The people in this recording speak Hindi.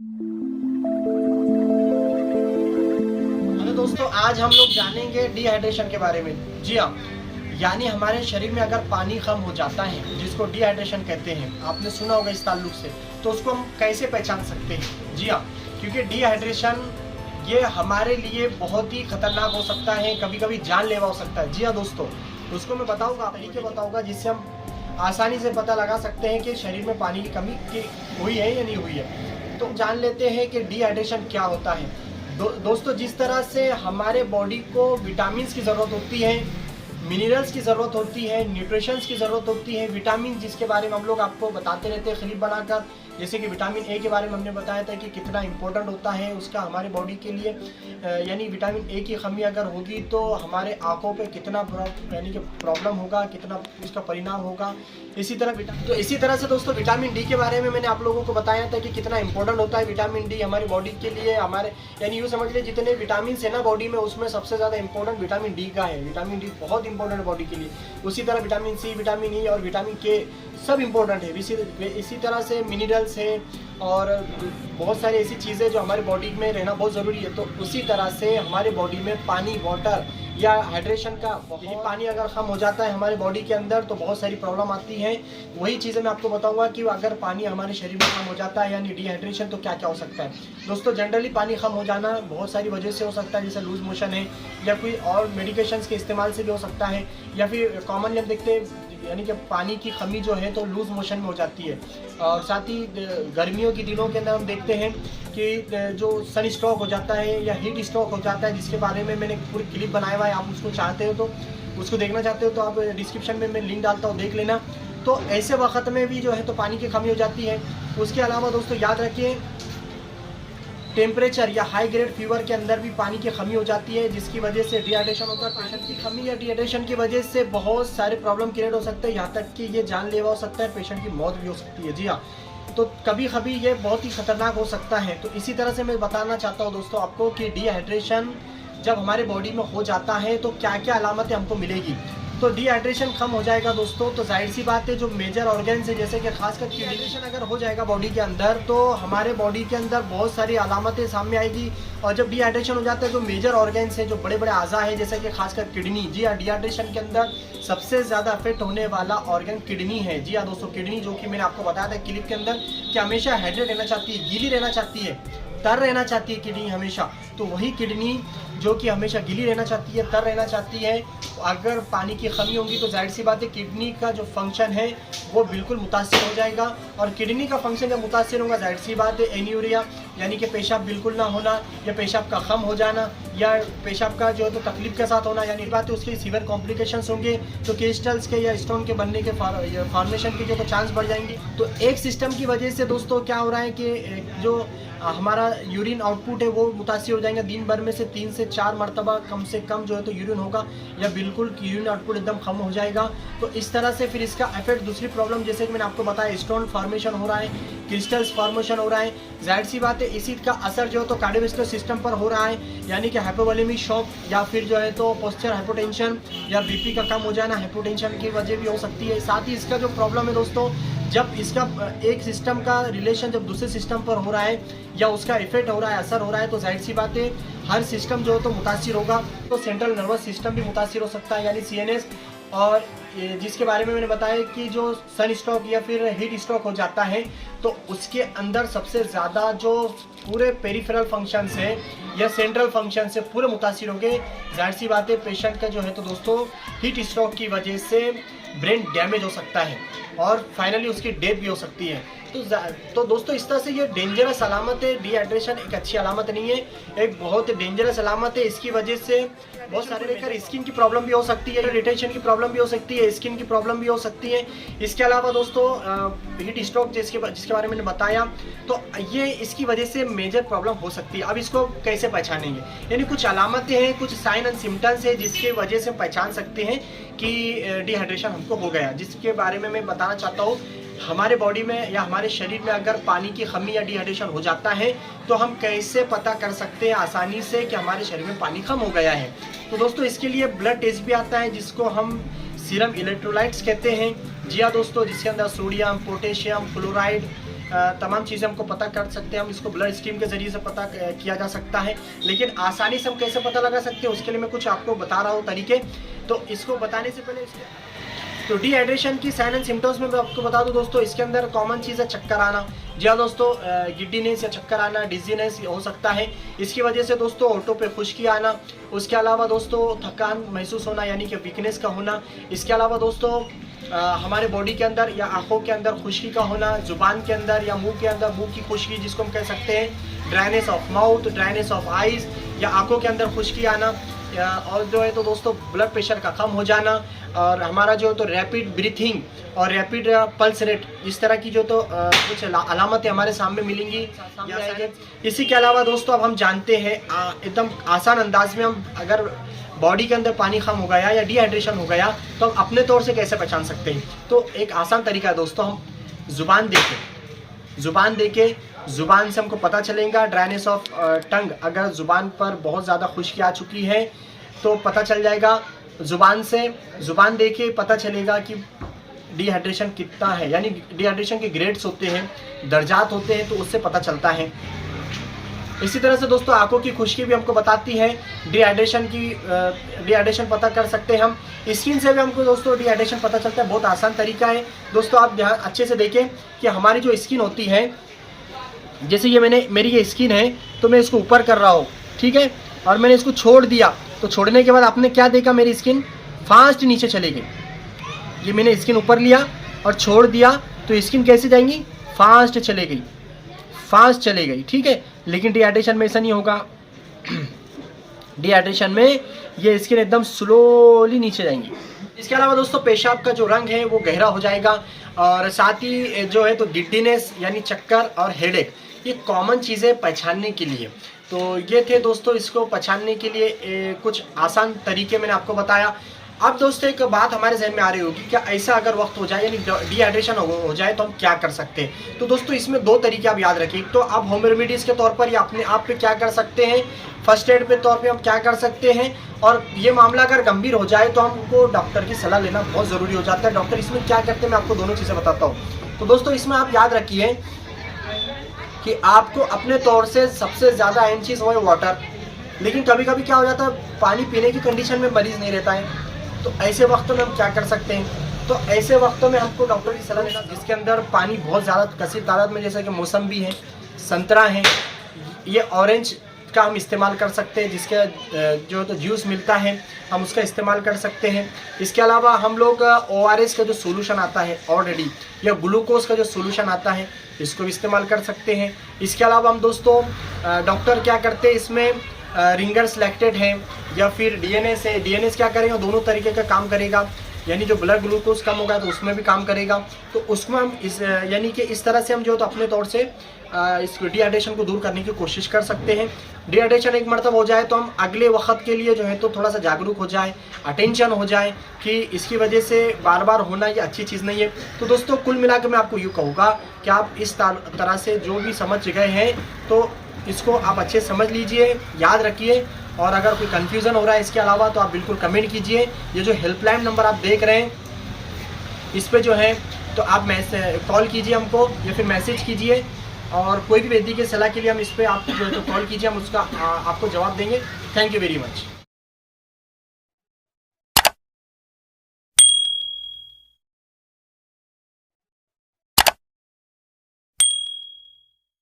हेलो दोस्तों, आज हम लोग जानेंगे डिहाइड्रेशन के बारे में। जी हाँ, यानी हमारे शरीर में अगर पानी कम हो जाता है जिसको डिहाइड्रेशन कहते हैं, आपने सुना होगा इस ताल्लुक से, तो उसको हम कैसे पहचान सकते हैं। जी हाँ, क्योंकि डिहाइड्रेशन ये हमारे लिए बहुत ही खतरनाक हो सकता है, कभी कभी जानलेवा हो सकता है। जी हाँ दोस्तों, उसको मैं बताऊंगा, तरीके बताऊंगा जिससे हम आसानी से पता लगा सकते हैं कि शरीर में पानी की कमी हुई है या नहीं हुई है। तो जान लेते हैं कि डिहाइड्रेशन क्या होता है। दोस्तों, जिस तरह से हमारे बॉडी को विटामिन्स की ज़रूरत होती है, मिनरल्स की ज़रूरत होती है, न्यूट्रिशंस की ज़रूरत होती है, विटामिन जिसके बारे में हम लोग आपको बताते रहते हैं क्लिप बनाकर, जैसे कि विटामिन ए के बारे में हमने बताया था कि कितना इंपॉर्टेंट होता है उसका हमारे बॉडी के लिए। यानी विटामिन ए की कमी अगर होगी तो हमारे आंखों पे कितना यानी कि प्रॉब्लम होगा, कितना उसका परिणाम होगा। इसी तरह से दोस्तों विटामिन डी के बारे में मैंने आप लोगों को बताया था कि कितना इंपॉर्टेंट होता है विटामिन डी हमारी बॉडी के लिए। हमारे यानी यूँ समझ लीजिए जितने विटामिन है ना बॉडी में, उसमें सबसे ज़्यादा इंपॉर्टेंट विटामिन डी का है। विटामिन डी बहुत इंपॉर्टेंट है बॉडी के लिए। उसी तरह विटामिन सी, विटामिन ई और विटामिन के सब इंपॉर्टेंट है। इसी तरह से मिनरल्स है और बहुत सारी ऐसी चीज़ें जो हमारी बॉडी में रहना बहुत ज़रूरी है। तो उसी तरह से हमारे बॉडी में पानी, वाटर या हाइड्रेशन का पानी अगर कम हो जाता है हमारे बॉडी के अंदर तो बहुत सारी प्रॉब्लम आती है। वही चीज़ें मैं आपको बताऊंगा कि अगर पानी हमारे शरीर में कम हो जाता है यानी डिहाइड्रेशन, तो क्या क्या हो सकता है। दोस्तों, जनरली पानी कम हो जाना बहुत सारी वजह से हो सकता है, जैसे लूज मोशन है या कोई और मेडिकेशंस के इस्तेमाल से भी हो सकता है, या फिर कॉमनली हम देखते हैं यानी कि पानी की कमी जो है तो लूज मोशन में हो जाती है। और साथ ही गर्मियों के दिनों के अंदर हम देखते हैं कि जो सन स्ट्रोक हो जाता है या हीट स्ट्रोक हो जाता है, जिसके बारे में मैंने पूरी क्लिप बनाया हुआ है। आप उसको चाहते हो तो उसको देखना चाहते हो तो आप डिस्क्रिप्शन में मैं लिंक डालता हूँ, देख लेना। तो ऐसे वक्त में भी जो है तो पानी की कमी हो जाती है। उसके अलावा दोस्तों याद रखिए, टेम्परेचर या हाई ग्रेड फीवर के अंदर भी पानी की कमी हो जाती है, जिसकी वजह से डिहाइड्रेशन होता है। पेशेंट की कमी या डिहाइड्रेशन की वजह से बहुत सारे प्रॉब्लम क्रिएट हो सकते हैं, यहाँ तक कि ये जानलेवा हो सकता है, पेशेंट की मौत भी हो सकती है। जी हाँ, तो कभी कभी ये बहुत ही खतरनाक हो सकता है। तो इसी तरह से मैं बताना चाहता हूँ दोस्तों आपको कि डिहाइड्रेशन जब हमारे बॉडी में हो जाता है तो क्या क्या अलामतें हमको मिलेगी। तो डिहाइड्रेशन कम हो जाएगा दोस्तों, तो जाहिर सी बात है जो मेजर ऑर्गन्स है जैसे कि खासकर डिहाइड्रेशन अगर हो जाएगा बॉडी के अंदर तो हमारे बॉडी के अंदर बहुत सारी अलामतें सामने आएगी। और जब डिहाइड्रेशन हो जाता है जो मेजर ऑर्गन्स है, जो बड़े बड़े अज़ा है जैसे कि खासकर किडनी, जी हाँ, डिहाइड्रेशन के अंदर सबसे ज़्यादा अफेक्ट होने वाला ऑर्गन किडनी है। जी हाँ दोस्तों, किडनी जो कि मैंने आपको बताया था क्लिप के अंदर कि हमेशा हाइड्रेट रहना चाहती है, गीली रहना चाहती है, तर रहना चाहती है किडनी हमेशा। तो वही किडनी जो कि हमेशा गीली रहना चाहती है, तर रहना चाहती है, अगर पानी की कमी होगी तो जाहिर सी बात है किडनी का जो फंक्शन है वो बिल्कुल मुतासिर हो जाएगा। और किडनी का फंक्शन जब मुतासिर होगा जाहिर सी बात है एन्यूरिया यानी कि पेशाब बिल्कुल ना होना या पेशाब का कम हो जाना या पेशाब का जो है तो तकलीफ के साथ होना, यानी बात है उसके सीवियर कॉम्प्लिकेशंस होंगे, तो क्रिस्टल्स के या स्टोन के बनने के फॉर्मेशन के जो तो चांस बढ़ जाएंगे। तो एक सिस्टम की वजह से दोस्तों क्या हो रहा है कि जो हमारा यूरिन आउटपुट है वो मुतासिर हो जाएंगे। दिन भर में से 3 से 4 मरतबा कम से कम जो है तो यूरिन होगा या बिल्कुल यूरिन आउटपुट एकदम कम हो जाएगा। तो इस तरह से फिर इसका इफेक्ट दूसरी प्रॉब्लम जैसे कि मैंने आपको बताया, स्टोन फॉर्मेशन हो रहा है, क्रिस्टल्स फॉर्मेशन हो रहा है। जाहिर सी बात है इसी का असर जो है तो कार्डियोवास्कुलर सिस्टम पर हो रहा है, यानी कि हाइपोवोलेमिक शॉक या फिर जो है तो पोस्चर हाइपोटेंशन या बीपी का कम हो जाना हाइपोटेंशन की वजह भी हो सकती है। साथ ही इसका जो प्रॉब्लम है दोस्तों, जब इसका एक सिस्टम का रिलेशन जब दूसरे सिस्टम पर हो रहा है या उसका इफेक्ट हो रहा है, असर हो रहा है, तो जाहिर सी बात है हर सिस्टम जो है तो मुतासिर होगा। तो सेंट्रल नर्वस सिस्टम भी मुतासिर हो सकता है यानी CNS, और जिसके बारे में मैंने बताया कि जो सन स्ट्रोक या फिर हीट स्ट्रोक हो जाता है तो उसके अंदर सबसे ज़्यादा जो पूरे पेरिफेरल फंक्शंस है या सेंट्रल फंक्शन से पूरे मुतासिर होंगे। जाहिर सी बात है पेशेंट का जो है तो दोस्तों हीट स्ट्रोक की वजह से ब्रेन डैमेज हो सकता है और फाइनली उसकी डेथ भी हो सकती है। तो दोस्तों इस तरह से ये डेंजरस अलामत है। डिहाइड्रेशन एक अच्छी अलामत नहीं है, एक बहुत डेंजरस अलामत है। इसकी वजह से बहुत सारे लेकर स्किन की प्रॉब्लम भी हो सकती है, रिटेंशन की प्रॉब्लम भी हो सकती है, स्किन की प्रॉब्लम भी हो सकती है। इसके अलावा दोस्तों हीट स्ट्रोक जिसके बारे में मैंने बताया, तो ये इसकी वजह से मेजर प्रॉब्लम हो सकती है। अब इसको कैसे पहचानेंगे, यानी कुछ अलामतें हैं, कुछ साइन एंड सिम्टम्स है जिसके वजह से पहचान सकते हैं कि डिहाइड्रेशन हमको हो गया, जिसके बारे में मैं बताना चाहता हूँ। हमारे बॉडी में या हमारे शरीर में अगर पानी की कमी या डिहाइड्रेशन हो जाता है तो हम कैसे पता कर सकते हैं आसानी से कि हमारे शरीर में पानी कम हो गया है। तो दोस्तों इसके लिए ब्लड टेस्ट भी आता है जिसको हम सीरम इलेक्ट्रोलाइट्स कहते हैं। जी हाँ दोस्तों, जिसके अंदर सोडियम, पोटेशियम, फ्लोराइड तमाम चीज़ें हमको पता कर सकते हैं। हम इसको ब्लड स्ट्रीम के ज़रिए से पता किया जा सकता है, लेकिन आसानी से हम कैसे पता लगा सकते हैं उसके लिए मैं कुछ आपको बता रहा हूँ तरीके। तो इसको बताने से पहले तो डिहाइड्रेशन की साइन एंड सिम्टम्स में मैं आपको बता दूं दोस्तों, इसके अंदर कॉमन चीज़ है चक्कर आना। जी हाँ दोस्तों, गिड्डीनेस या चक्कर आना, डिजीनेस हो सकता है। इसकी वजह से दोस्तों होठों पे खुश्की आना, उसके अलावा दोस्तों थकान महसूस होना यानी कि वीकनेस का होना। इसके अलावा दोस्तों हमारे बॉडी के अंदर या आँखों के अंदर खुश्की का होना, जुबान के अंदर या मुंह के अंदर मुंह की खुश्की जिसको हम कह सकते हैं dryness of mouth, dryness of eyes, या आँखों के अंदर खुश्की आना। और जो है तो दोस्तों ब्लड प्रेशर का कम हो जाना, और हमारा जो है तो रैपिड ब्रीथिंग और रैपिड पल्स रेट, इस तरह की जो तो कुछ अलामतें हमारे सामने मिलेंगी। इसी के अलावा दोस्तों अब हम जानते हैं एकदम आसान अंदाज में, हम अगर बॉडी के अंदर पानी कम हो गया या डिहाइड्रेशन हो गया तो हम अपने तौर से कैसे पहचान सकते हैं। तो एक आसान तरीका है दोस्तों, हम जुबान देके जुबान से हमको पता चलेगा ड्राइनेस ऑफ टंग। अगर जुबान पर बहुत ज़्यादा खुश्की आ चुकी है तो पता चल जाएगा जुबान देके पता चलेगा कि डिहाइड्रेशन कितना है, यानी डिहाइड्रेशन के ग्रेड्स होते हैं, दर्जात होते हैं, तो उससे पता चलता है। इसी तरह से दोस्तों आंखों की खुश्की भी हमको बताती है डिहाइड्रेशन पता कर सकते हैं हम। स्किन से भी हमको दोस्तों डिहाइड्रेशन पता चलता है, बहुत आसान तरीका है दोस्तों। आप ध्यान अच्छे से देखें कि हमारी जो स्किन होती है, जैसे ये मेरी ये स्किन है तो मैं इसको ऊपर कर रहा हूँ, ठीक है, और मैंने इसको छोड़ दिया, तो छोड़ने के बाद आपने क्या देखा, मेरी स्किन फास्ट नीचे चली गई। ये मैंने स्किन ऊपर लिया और छोड़ दिया तो स्किन कैसे जाएंगी, फास्ट चले गई, ठीक है। लेकिन डिहाइड्रेशन में ऐसा नहीं होगा। डिहाइड्रेशन में ये स्किन एकदम स्लोली नीचे जाएंगी। इसके अलावा दोस्तों पेशाब का जो रंग है वो गहरा हो जाएगा, और साथ ही जो है तो गिड्डीनेस यानी चक्कर और हेडेक, ये कॉमन चीज़ें पहचानने के लिए। तो ये थे दोस्तों इसको पहचानने के लिए कुछ आसान तरीके मैंने आपको बताया। अब दोस्तों एक बात हमारे जहन में आ रही होगी, क्या ऐसा अगर वक्त हो जाए यानी डिहाइड्रेशन हो जाए तो हम क्या कर सकते हैं। तो दोस्तों इसमें दो तरीके आप याद रखिए। तो आप होम रेमेडीज़ के तौर पर या अपने आप पे क्या कर सकते हैं, फर्स्ट एड के तौर पे हम क्या कर सकते हैं, और ये मामला अगर गंभीर हो जाए तो हमको डॉक्टर की सलाह लेना बहुत ज़रूरी हो जाता है। डॉक्टर इसमें क्या करते हैं मैं आपको दोनों चीज़ें बताता हूँ। तो दोस्तों इसमें आप याद रखिए कि आपको अपने तौर से सबसे ज़्यादा अहम चीज़ वो है वाटर। लेकिन कभी कभी क्या हो जाता है, पानी पीने की कंडीशन में मरीज़ नहीं रहता है, तो ऐसे वक्तों में हम क्या कर सकते हैं। तो ऐसे वक्तों में हमको डॉक्टर की सलाह लेना, जिसके अंदर पानी बहुत ज़्यादा कसीर तादाद में, जैसे कि मौसम्बी है, संतरा है, ये ऑरेंज का हम इस्तेमाल कर सकते हैं, जिसका जो तो जूस मिलता है हम उसका इस्तेमाल कर सकते हैं। इसके अलावा हम लोग ORS का जो सोल्यूशन आता है ऑलरेडी, या ग्लूकोज का जो सोल्यूशन आता है, इसको भी इस्तेमाल कर सकते हैं। इसके अलावा हम दोस्तों डॉक्टर क्या करते हैं, इसमें रिंगर सिलेक्टेड है या फिर DNS है। DNS क्या करेगा, दोनों तरीके का काम करेगा, यानी जो ब्लड ग्लूकोज कम होगा तो उसमें भी काम करेगा। तो उसमें हम यानी कि इस तरह से हम जो तो अपने तौर से इस डिहाइड्रेशन को दूर करने की कोशिश कर सकते हैं। डिहाइड्रेशन एक मरतब हो जाए तो हम अगले वक्त के लिए जो है तो थोड़ा सा जागरूक हो जाए, अटेंशन हो जाए कि इसकी वजह से बार बार होना ये अच्छी चीज़ नहीं है। तो दोस्तों कुल मिलाकर मैं आपको यूँ कहूँगा कि आप इस तरह से जो भी समझ गए हैं तो इसको आप अच्छे समझ लीजिए, याद रखिए, और अगर कोई कन्फ्यूज़न हो रहा है इसके अलावा तो आप बिल्कुल कमेंट कीजिए। ये जो हेल्पलाइन नंबर आप देख रहे हैं इस पे जो है तो आप कॉल कीजिए हमको या फिर मैसेज कीजिए, और कोई भी वैद्य की सलाह के लिए हम इस पर आप जो है तो कॉल कीजिए, हम उसका आपको जवाब देंगे। Thank you very much.